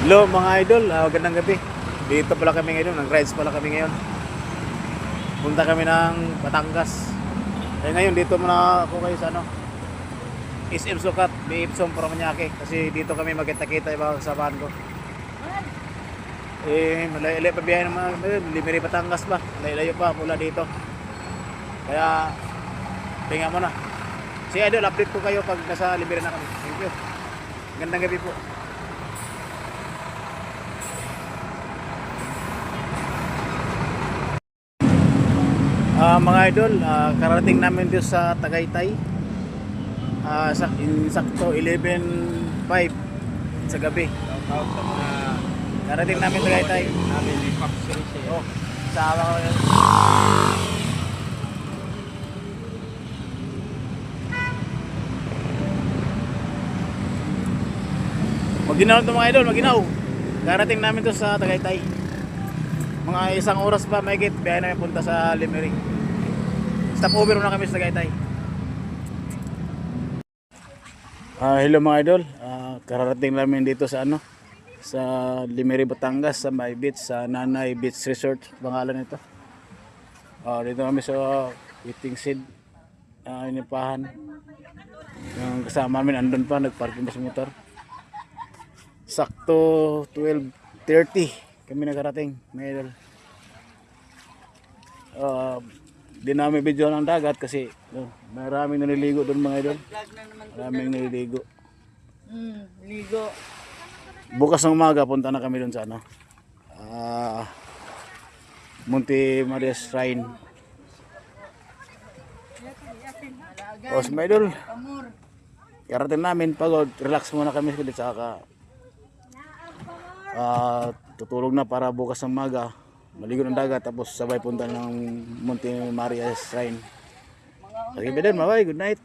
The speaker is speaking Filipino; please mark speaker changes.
Speaker 1: Hello mga idol, magandang gabi. Dito pala kami ngayon, nag-rides pala kami ngayon. Punta kami ng Batangas. Eh ngayon dito muna ako kayo sa SM Sukat, Ipsum Paranaque. Kasi dito kami magkita-kita yung mga kasamahan ko. Malayo pa biyahe naman, Limeri Batangas ba? Layo pa mula dito. Kaya tinga mo na. Si idol, update ko kayo pag nasa Limeri na kami. Thank you. Magandang gabi po. Mga idol, karating namin dito sa Tagaytay. Sakto 11:05 sa gabi.
Speaker 2: Shoutout sa mga
Speaker 1: Karating namin Tagaytay.
Speaker 2: namin ni Pop Series.
Speaker 1: Oh, sama ko yun. Maginaw to mga idol, maginaw. Karating namin to sa Tagaytay. Mga isang oras pa mahigit, biyahe namin punta sa Limeri. Stop over na kami sa Tagaytay. Hello mga idol, kararating namin dito sa sa Limeri, Batangas, sa May Beach, sa Nanay Beach Resort, pangalan nito. Dito kami sa Waiting Shed, inipahan. Yung kasama namin andun pa, nagparking pa sa motor. Sakto 12:30 kami nakarating, mga idol. Di namin video ng dagat kasi maraming naliligo doon mga idol. Maraming naliligo.
Speaker 3: Ligo.
Speaker 1: Bukas ng umaga punta na kami doon sa Monte Maria Shrine. O mga idol, karating namin, pagod, relax muna kami dito sa tutulog na para bukas ng umaga maligo ng dagat, tapos sabay punta ng Monte Maria Shrine. Sige, bye, good night.